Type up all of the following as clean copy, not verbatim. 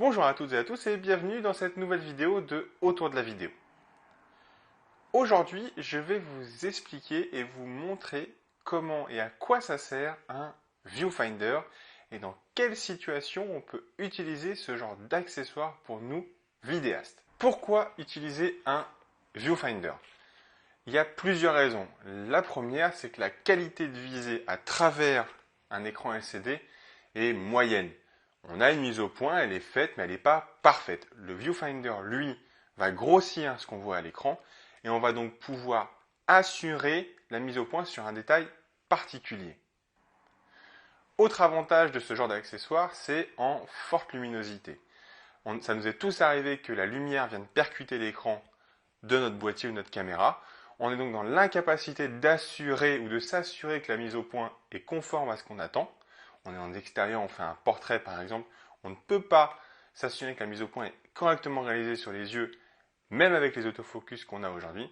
Bonjour à toutes et à tous et bienvenue dans cette nouvelle vidéo de Autour de la vidéo. Aujourd'hui, je vais vous expliquer et vous montrer comment et à quoi ça sert un viewfinder et dans quelle situation on peut utiliser ce genre d'accessoire pour nous vidéastes. Pourquoi utiliser un viewfinder? Il y a plusieurs raisons. La première, c'est que la qualité de visée à travers un écran LCD est moyenne. On a une mise au point, elle est faite, mais elle n'est pas parfaite. Le viewfinder, lui, va grossir ce qu'on voit à l'écran et on va donc pouvoir assurer la mise au point sur un détail particulier. Autre avantage de ce genre d'accessoire, c'est en forte luminosité. Ça nous est tous arrivé que la lumière vienne percuter l'écran de notre boîtier ou de notre caméra. On est donc dans l'incapacité d'assurer ou de s'assurer que la mise au point est conforme à ce qu'on attend. On est en extérieur, on fait un portrait par exemple, on ne peut pas s'assurer que la mise au point est correctement réalisée sur les yeux, même avec les autofocus qu'on a aujourd'hui.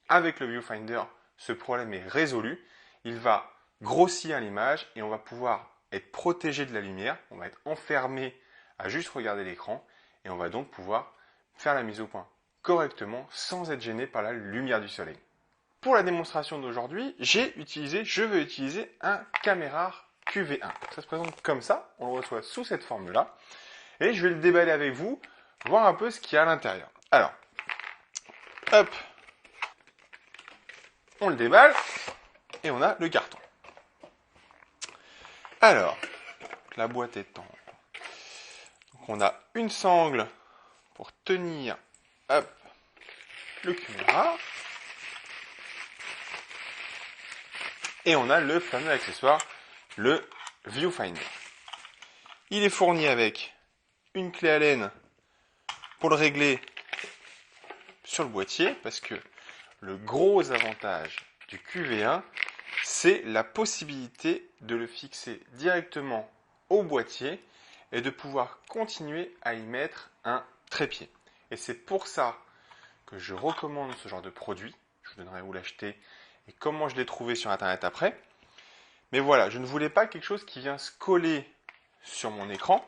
Avec le viewfinder, ce problème est résolu. Il va grossir l'image et on va pouvoir être protégé de la lumière. On va être enfermé à juste regarder l'écran et on va donc pouvoir faire la mise au point correctement sans être gêné par la lumière du soleil. Pour la démonstration d'aujourd'hui, je veux utiliser un Camera QV1. Ça se présente comme ça, on le reçoit sous cette forme-là. Et je vais le déballer avec vous, voir un peu ce qu'il y a à l'intérieur. Alors, hop, on le déballe et on a le carton. Alors, la boîte étant... Donc on a une sangle pour tenir, hop, le caméra. Et on a le fameux accessoire, le viewfinder. Il est fourni avec une clé Allen pour le régler sur le boîtier, parce que le gros avantage du QV1, c'est la possibilité de le fixer directement au boîtier et de pouvoir continuer à y mettre un trépied. Et c'est pour ça que je recommande ce genre de produit. Je vous donnerai où l'acheter et comment je l'ai trouvé sur internet après. Mais voilà, je ne voulais pas quelque chose qui vient se coller sur mon écran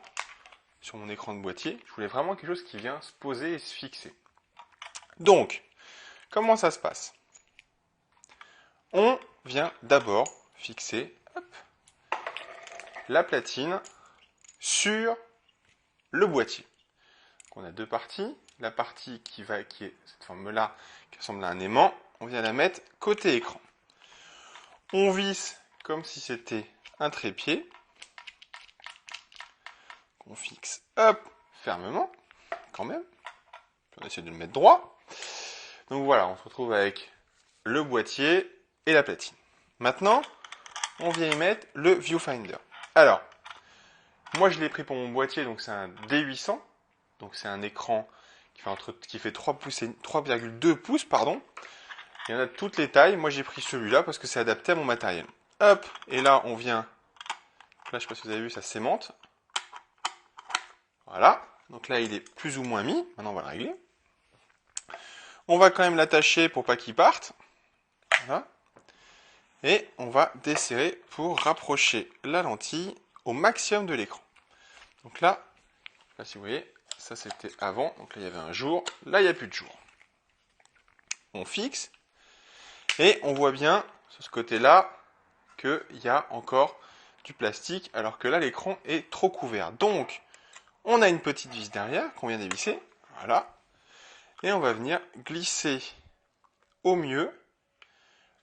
de boîtier. Je voulais vraiment quelque chose qui vient se poser et se fixer. Donc, comment ça se passe? On vient d'abord fixer la platine sur le boîtier. Donc on a deux parties. La partie qui est cette forme-là, qui ressemble à un aimant, on vient la mettre côté écran. On visse comme si c'était un trépied. On fixe, hop, fermement, quand même. On essaie de le mettre droit. Donc voilà, on se retrouve avec le boîtier et la platine. Maintenant, on vient y mettre le viewfinder. Alors, moi je l'ai pris pour mon boîtier, donc c'est un D800. Donc c'est un écran qui fait 3,2 pouces, pardon. Il y en a de toutes les tailles. Moi, j'ai pris celui-là parce que c'est adapté à mon matériel. Hop, et là, on vient... Là, je ne sais pas si vous avez vu, ça s'aimante. Voilà. Donc là, il est plus ou moins mis. Maintenant, on va le régler. On va quand même l'attacher pour pas qu'il parte. Voilà. Et on va desserrer pour rapprocher la lentille au maximum de l'écran. Donc là, je sais pas si vous voyez, ça c'était avant. Donc là, il y avait un jour. Là, il n'y a plus de jour. On fixe. Et on voit bien, sur ce côté-là, qu'il y a encore du plastique, alors que là, l'écran est trop couvert. Donc, on a une petite vis derrière, qu'on vient dévisser. Voilà. Et on va venir glisser au mieux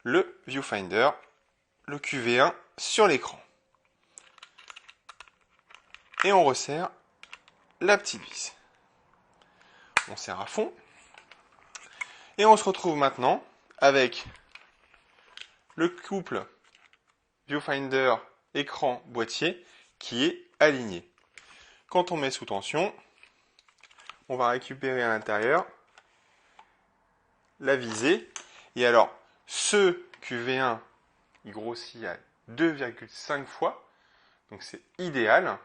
le viewfinder, le QV1, sur l'écran. Et on resserre la petite vis. On serre à fond. Et on se retrouve maintenant avec le couple viewfinder écran boîtier qui est aligné. Quand on met sous tension, on va récupérer à l'intérieur la visée. Et alors, ce QV1, il grossit à 2,5 fois. Donc c'est idéal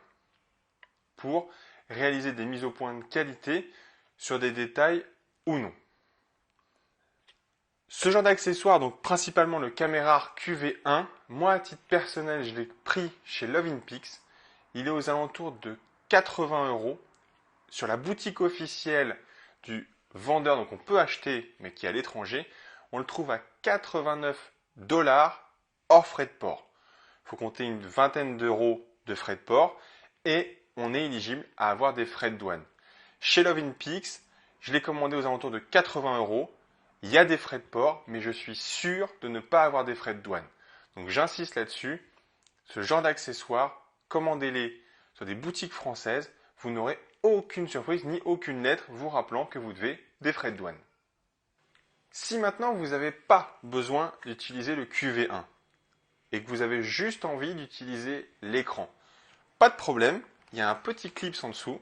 pour réaliser des mises au point de qualité sur des détails ou non. Ce genre d'accessoire, donc principalement le Camera QV1, moi à titre personnel, je l'ai pris chez Love in Pix. Il est aux alentours de 80 €. sur la boutique officielle du vendeur, donc on peut acheter, mais qui est à l'étranger, on le trouve à 89 $ hors frais de port. Il faut compter une vingtaine d'euros de frais de port et on est éligible à avoir des frais de douane. Chez Love in Pix, je l'ai commandé aux alentours de 80 €. Il y a des frais de port, mais je suis sûr de ne pas avoir des frais de douane. Donc j'insiste là-dessus, ce genre d'accessoires, commandez-les sur des boutiques françaises, vous n'aurez aucune surprise ni aucune lettre vous rappelant que vous devez des frais de douane. Si maintenant vous n'avez pas besoin d'utiliser le QV1 et que vous avez juste envie d'utiliser l'écran, pas de problème, il y a un petit clip en dessous,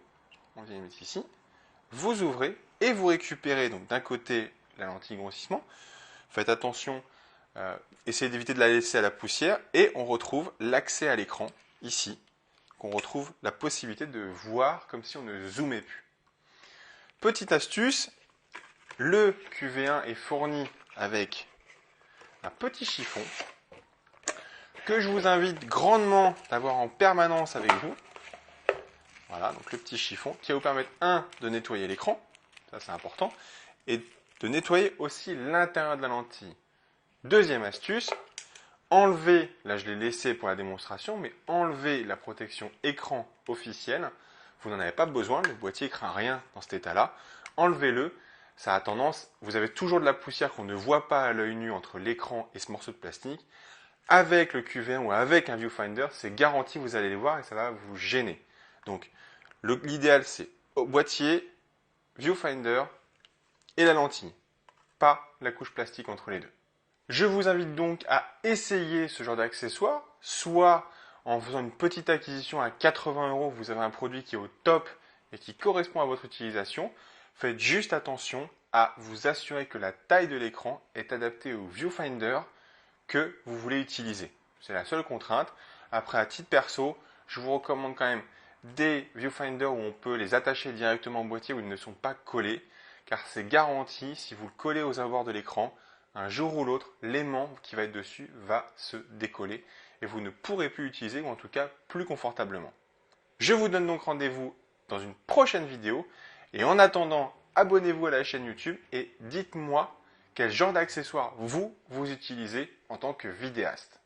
on vient le mettre ici, vous ouvrez et vous récupérez donc d'un côté la lentille grossissement, faites attention, essayez d'éviter de la laisser à la poussière et on retrouve l'accès à l'écran ici, qu'on retrouve la possibilité de voir comme si on ne zoomait plus. Petite astuce, le QV1 est fourni avec un petit chiffon que je vous invite grandement d'avoir en permanence avec vous. Voilà, donc le petit chiffon qui va vous permettre, de nettoyer l'écran, ça c'est important, et de nettoyer aussi l'intérieur de la lentille. Deuxième astuce, enlevez, là je l'ai laissé pour la démonstration, mais enlevez la protection écran officielle. Vous n'en avez pas besoin, le boîtier ne craint rien dans cet état-là. Enlevez-le, ça a tendance, vous avez toujours de la poussière qu'on ne voit pas à l'œil nu entre l'écran et ce morceau de plastique. Avec le QV1 ou avec un viewfinder, c'est garanti, vous allez les voir et ça va vous gêner. Donc l'idéal c'est boîtier, viewfinder et la lentille, pas la couche plastique entre les deux. Je vous invite donc à essayer ce genre d'accessoire, soit en faisant une petite acquisition à 80 €, vous avez un produit qui est au top et qui correspond à votre utilisation. Faites juste attention à vous assurer que la taille de l'écran est adaptée au viewfinder que vous voulez utiliser. C'est la seule contrainte. Après, à titre perso, je vous recommande quand même des viewfinders où on peut les attacher directement au boîtier où ils ne sont pas collés, car c'est garanti, si vous le collez aux abords de l'écran, un jour ou l'autre, l'aimant qui va être dessus va se décoller et vous ne pourrez plus l'utiliser, ou en tout cas plus confortablement. Je vous donne donc rendez-vous dans une prochaine vidéo et en attendant, abonnez-vous à la chaîne YouTube et dites-moi quel genre d'accessoires vous utilisez en tant que vidéaste.